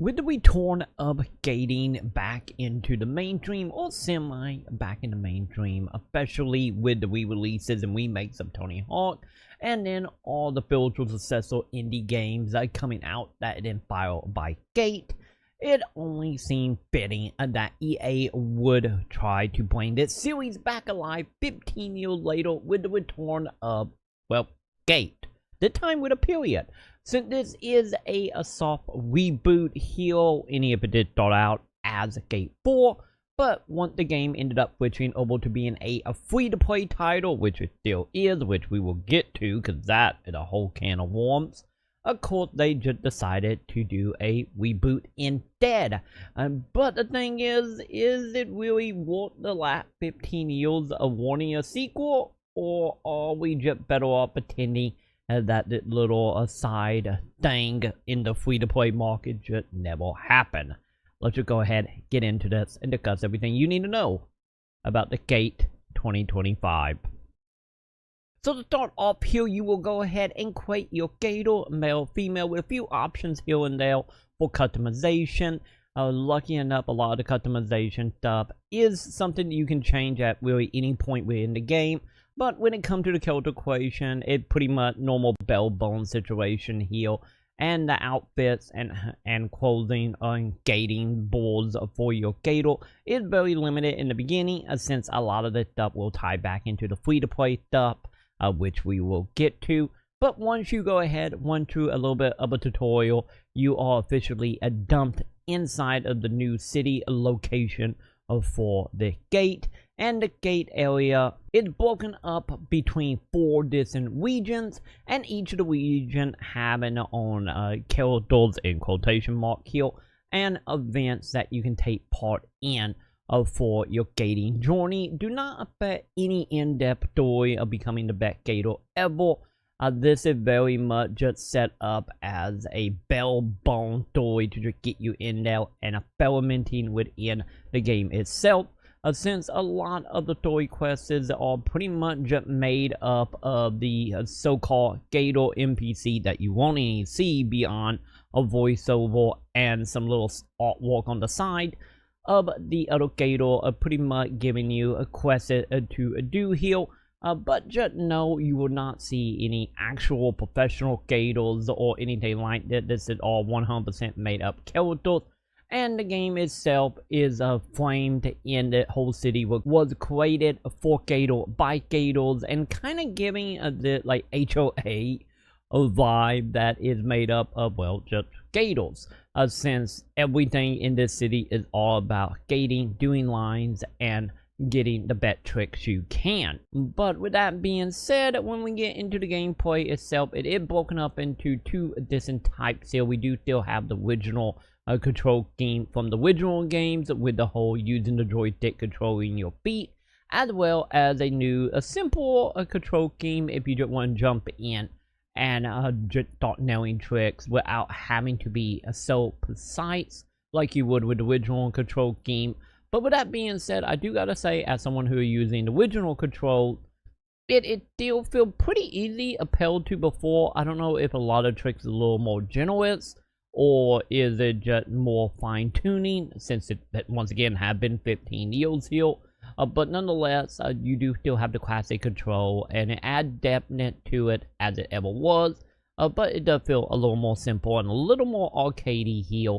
With the return of skating back into the mainstream, or semi back in the mainstream, especially with the re-releases and remakes of Tony Hawk, and then all the spiritual successful indie games that are coming out that are inspired by skate, it only seemed fitting that EA would try to bring this series back alive 15 years later with the return of, well, skate. The time with a period. Since this is a soft reboot here, any of it did start out as Skate 4, but once the game ended up switching over to being a free-to-play title, which it still is, which we will get to, because that is a whole can of worms, of course they just decided to do a reboot instead. But the thing is it really worth the last 15 years of wanting a sequel, or are we just better off pretending that little side thing in the free-to-play market just never happened? Let's just go ahead, get into this, and discuss everything you need to know about the Skate 2025. So to start off here, you will go ahead and create your skater, male, female, with a few options here and there for customization. Lucky enough, a lot of the customization stuff is something you can change at really any point within the game. But when it comes to the character creation, it's pretty much normal bare-bone situation here. And the outfits and clothing and skating boards for your skater is very limited in the beginning, since a lot of the stuff will tie back into the free-to-play stuff, which we will get to. But once you go ahead, run through a little bit of a tutorial, you are officially dumped inside of the new city location for the skate. And the skate area is broken up between 4 different regions, and each of the regions having their own characters in quotation mark here, and events that you can take part in for your skating journey. Do not affect any in-depth story of becoming the best skater ever. This is very much just set up as a bare-bone story to just get you in there and experimenting within the game itself. Since a lot of the story quests are pretty much made up of the so-called skater NPC that you won't even see beyond a voiceover and some little artwork on the side of the other skater, pretty much giving you a quest to do here. But just know you will not see any actual professional skaters or anything like that. This is all 100% made up characters. And the game itself is framed in the whole city was created for skater by skaters, and kind of giving the like HOA vibe that is made up of, well, just skaters. Since everything in this city is all about skating, doing lines, and getting the best tricks you can. But with that being said, when we get into the gameplay itself, it is broken up into 2 different types here. We do still have the original control scheme from the original games, with the whole using the joystick controlling your feet, as well as a simple control scheme if you just want to jump in and just start nailing tricks without having to be so precise like you would with the original control scheme. But with that being said, I do gotta say, as someone who is using the original control, it still feels pretty easy compared to before. I don't know if a lot of tricks are a little more generous, or is it just more fine-tuning, since it once again have been 15 years here. But nonetheless, you do still have the classic control, and it adds depth to it as it ever was. But it does feel a little more simple and a little more arcadey here.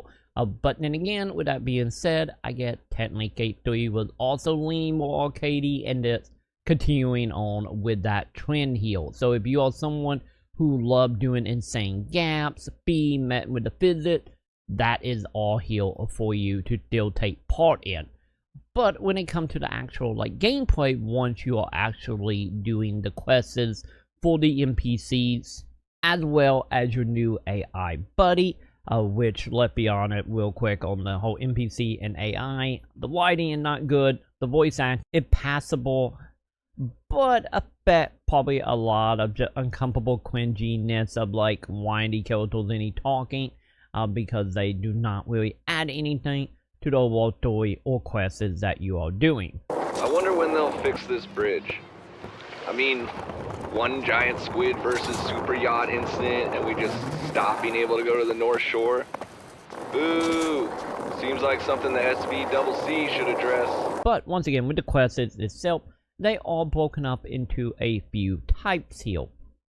But then again, with that being said, I get technically Skate 3 was also leaning more arcadey, and it's continuing on with that trend here. So if you are someone who love doing insane gaps, being met with the physics, that is all here for you to still take part in. But when it comes to the actual gameplay, once you are actually doing the quests for the NPCs, as well as your new AI buddy, which, let's be honest real quick on the whole NPC and AI, the lighting is not good, the voice act is passable, but I bet probably a lot of just uncomfortable cringiness of whiny characters and he talking, because they do not really add anything to the overall story or quests that you are doing. I wonder when they'll fix this bridge. I mean, one giant squid versus super yacht incident and we just stop being able to go to the North Shore. Boo! Seems like something the SVCC should address. But once again, with the quests itself, they are broken up into a few types here.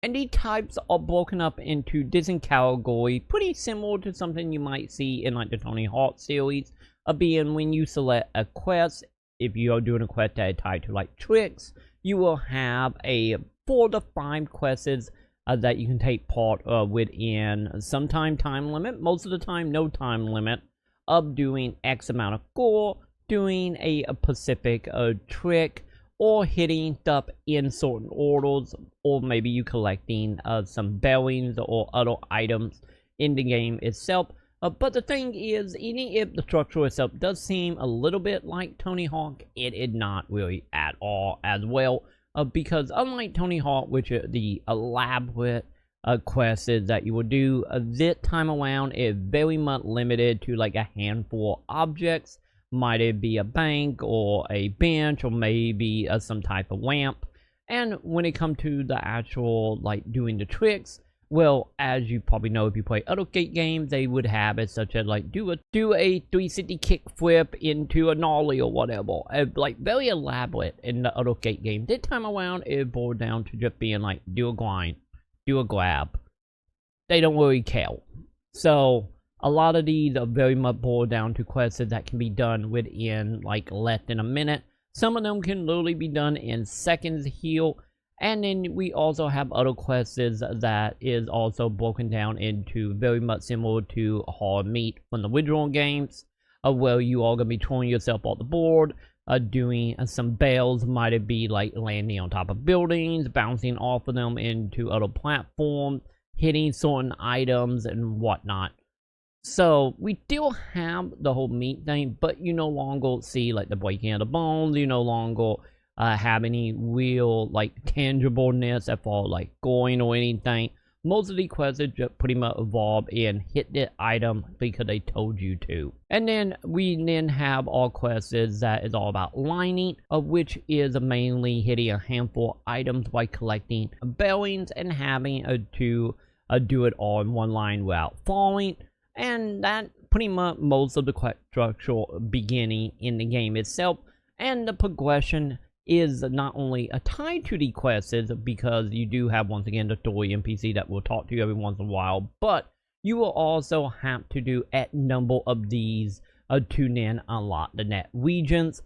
And these types are broken up into different categories, pretty similar to something you might see in like the Tony Hawk series, being when you select a quest. If you are doing a quest that is tied to like tricks, you will have a 4 to 5 quests that you can take part within some time limit, most of the time no time limit, of doing X amount of goal, doing a specific trick, or hitting stuff in certain orders, or maybe you collecting some bearings or other items in the game itself. But the thing is, even if the structure itself does seem a little bit like Tony Hawk, it is not really at all as well. Because unlike Tony Hawk, which are the elaborate quests that you will do, this time around is very much limited to like a handful of objects. Might it be a bank or a bench or maybe some type of lamp. And when it comes to the actual like doing the tricks, well, as you probably know if you play other skate games, they would have it such as like do a 360 kick flip into a nollie or whatever. Like very elaborate in the other skate game. This time around, it boiled down to just being like do a grind, do a grab. They don't really care. So a lot of these are very much boiled down to quests that can be done within like less than a minute. Some of them can literally be done in seconds here. And then we also have other quests that is also broken down into very much similar to Hard Meat from the original games, where you are going to be throwing yourself off the board, doing some bails. Might it be like landing on top of buildings, bouncing off of them into other platforms, hitting certain items and whatnot. So we still have the whole meat thing, but you no longer see like the breaking of the bones. You no longer have any real like tangibleness as far as like going or anything. Most of the quests just pretty much evolve in hit the item because they told you to. And then we have our quests that is all about lining, of which is mainly hitting a handful of items by collecting bearings and having to do it all in one line without falling. And that pretty much most of the quest structure beginning in the game itself. And the progression is not only tied to the quests, because you do have once again the story NPC that will talk to you every once in a while, but you will also have to do a number of these to then unlock the net regions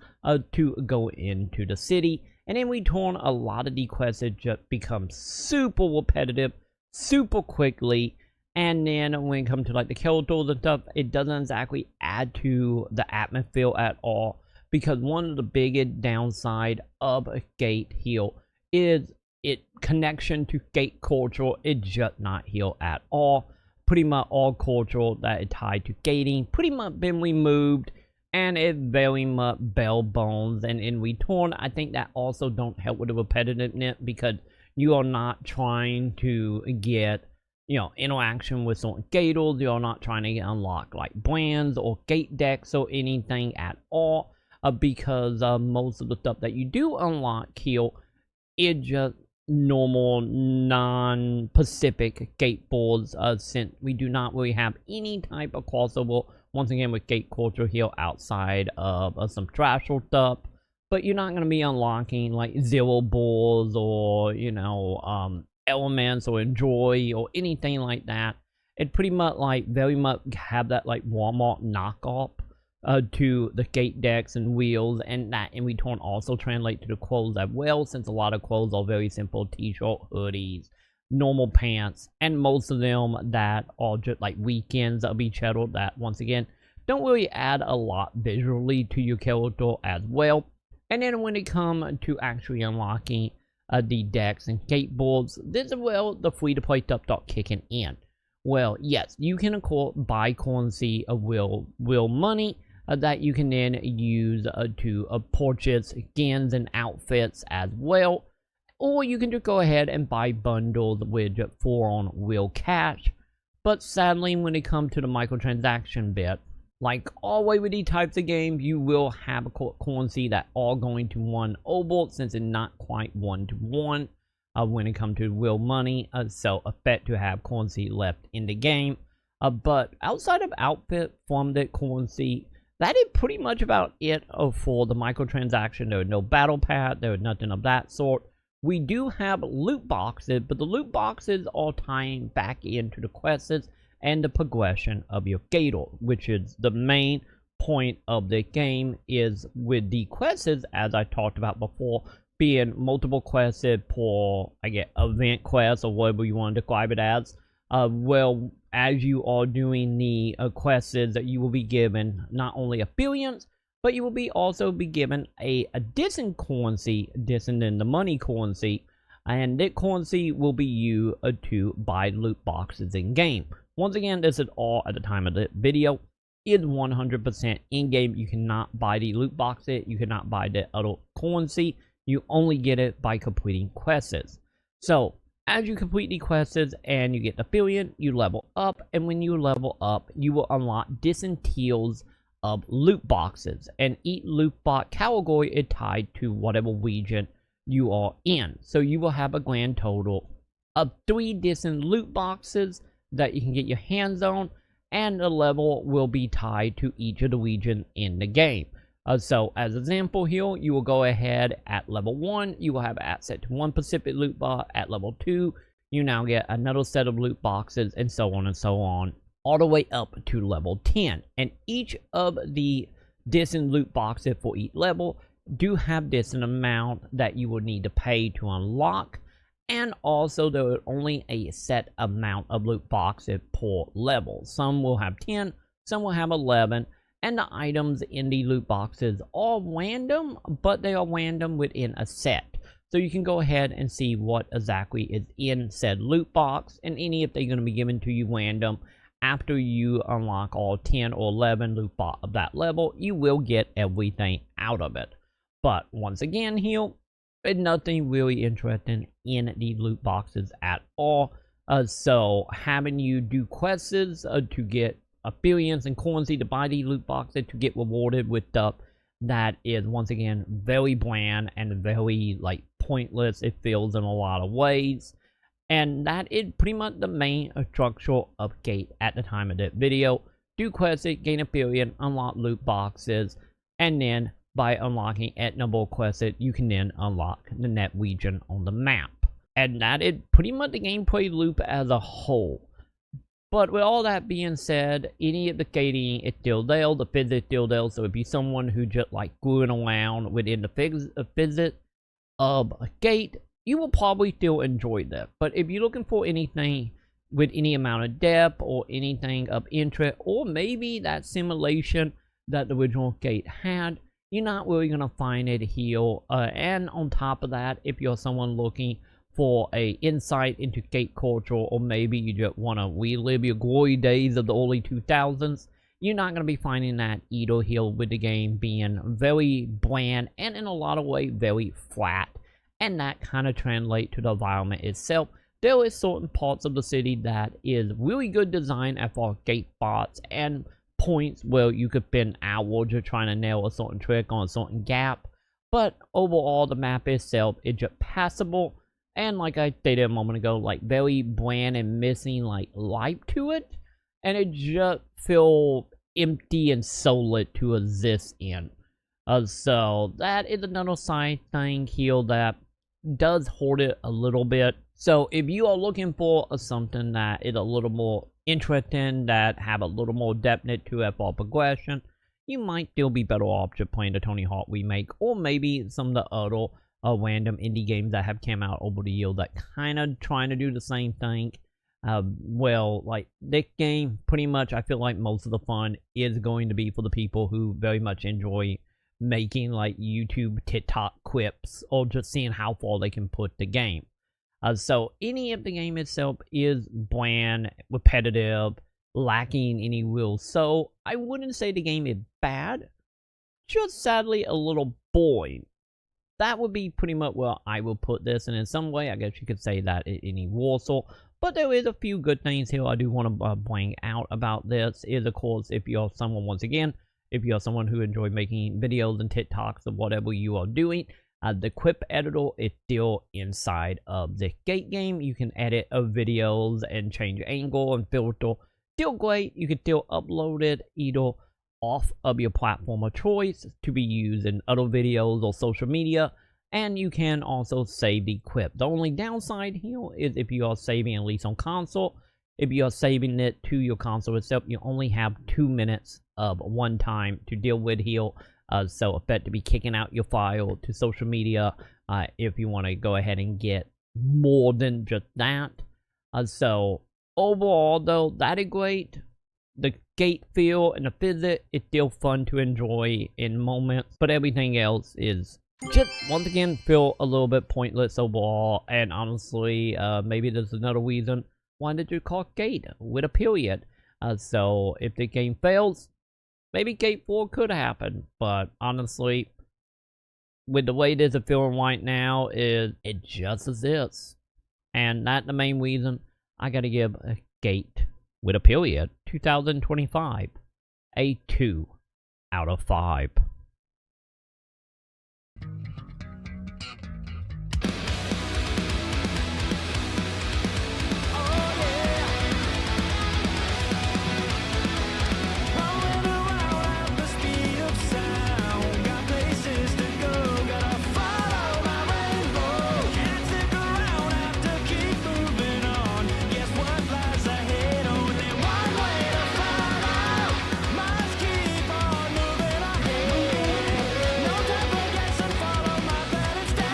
to go into the city. And in return, a lot of the quests just become super repetitive, super quickly. And then when it comes to like the characters and stuff, it doesn't exactly add to the atmosphere at all. Because one of the biggest downside of a skate here is its connection to skate culture is just not here at all. Pretty much all culture that is tied to skating pretty much been removed, and it's very much bare bones. And in return, I think that also don't help with the repetitiveness, because you are not trying to get, you know, interaction with certain skaters. You're not trying to unlock like brands or skate decks or anything at all. Because most of the stuff that you do unlock here is just normal non-Pacific skateboards, since we do not really have any type of crossover once again with skate culture here outside of some trasher stuff. But you're not going to be unlocking like zero balls or, you know, elements or enjoy or anything like that. It pretty much like very much have that like Walmart knockoff to the skate decks and wheels, and that in return also translate to the clothes as well, since a lot of clothes are very simple t-shirt, hoodies, normal pants, and most of them that are just like weekends of each other that once again don't really add a lot visually to your character as well. And then when it comes to actually unlocking the decks and skateboards, this is where the free-to-play stuff start kicking in. Well, yes, you can of course buy currency of real money that you can then use to purchase skins and outfits as well. Or you can just go ahead and buy bundles with on real cash. But sadly, when it comes to the microtransaction bit, like always with these types of games, you will have a currency that are going to one over, since it's not quite one-to-one when it comes to real money. So effect to have currency left in the game. But outside of outfit, farm deck, currency, that is pretty much about it for the microtransaction. There are no battle pass, there is nothing of that sort. We do have loot boxes, but the loot boxes are tying back into the quests and the progression of your gator, which is the main point of the game. Is with the quests, as I talked about before, being multiple quests per, I get event quests or whatever you want to describe it as. Well, as you are doing the quests, that you will be given not only affiliates, but you will be also be given a distant currency, distant in the money currency, and that currency will be used to buy loot boxes in game. Once again, this is all at the time of the video. Is 100% in game. You cannot buy the loot boxes. You cannot buy the other currency. You only get it by completing quests. So as you complete the quests and you get the affiliate, you level up, and when you level up, you will unlock different tiers of loot boxes, and each loot box category is tied to whatever region you are in. So you will have a grand total of 3 different loot boxes that you can get your hands on, and the level will be tied to each of the regions in the game. So as an example here, you will go ahead at level 1, you will have access to 1 Pacific loot box. At level 2, you now get another set of loot boxes, and so on, all the way up to level 10. And each of the different loot boxes for each level do have this an amount that you will need to pay to unlock. And also there is only a set amount of loot boxes per level. Some will have 10, some will have 11. And the items in the loot boxes are random, but they are random within a set. So you can go ahead and see what exactly is in said loot box, and any if they're going to be given to you random. After you unlock all 10 or 11 loot box of that level, you will get everything out of it. But once again here, nothing really interesting in the loot boxes at all. So having you do quests to get affiliates and currency to buy the loot boxes to get rewarded with stuff that is once again very bland and very like pointless. It feels in a lot of ways, and that is pretty much the main structure of Gate at the time of this video. Do quests, gain affiliate, unlock loot boxes, and then by unlocking at number of quests, you can then unlock the net region on the map. And that is pretty much the gameplay loop as a whole. But with all that being said, any of the gating is still there, the physics is still there. So if you're someone who just like screwing around within the physics of a gate, you will probably still enjoy that. But if you're looking for anything with any amount of depth or anything of interest, or maybe that simulation that the original Gate had, you're not really going to find it here. And on top of that, if you're someone looking for a insight into Gate culture, or maybe you just want to relive your glory days of the early 2000s, you're not going to be finding that either here, with the game being very bland and in a lot of ways very flat. And that kind of translates to the environment itself. There is certain parts of the city that is really good design as far as gate spots and points where you could spend hours just trying to nail a certain trick on a certain gap. But overall, the map itself is just passable. And like I stated a moment ago, like very bland and missing like life to it. And it just feels empty and soulless to exist in. So that is another side thing here that does hurt it a little bit. So if you are looking for something that is a little more interesting, that have a little more depth to it for progression, you might still be better off just playing the Tony Hawk remake, or maybe some of the other random indie games that have come out over the years that kind of trying to do the same thing. Well, like this game, pretty much I feel like most of the fun is going to be for the people who very much enjoy making like YouTube, TikTok clips, or just seeing how far they can put the game. So any of the game itself is bland, repetitive, lacking any real soul. I wouldn't say the game is bad, just sadly a little boring. That would be pretty much where I will put this, and in some way I guess you could say that in any Warsaw. But there is a few good things here I do want to bring out about this. Is of course, if you're someone, once again, if you're someone who enjoys making videos and TikToks of whatever you are doing, the clip editor is still inside of the Gate game. You can edit videos and change angle and filter still great. You can still upload it either off of your platform of choice to be used in other videos or social media, and you can also save the clip. The only downside here is if you are saving at least on console. If you are saving it to your console itself, you only have 2 minutes of one time to deal with here. So effectively kicking out your file to social media if you want to go ahead and get more than just that. So overall, though, that is great. The gate feel and the physics is still fun to enjoy in moments, but everything else is just, once again, feel a little bit pointless overall. And honestly, maybe there's another reason why did you call gate with a period. So if the game fails, maybe gate 4 could happen, but honestly, with the way this is feeling right now, it just is. And that's the main reason I gotta give a gate with a period 2025 a 2 out of 5.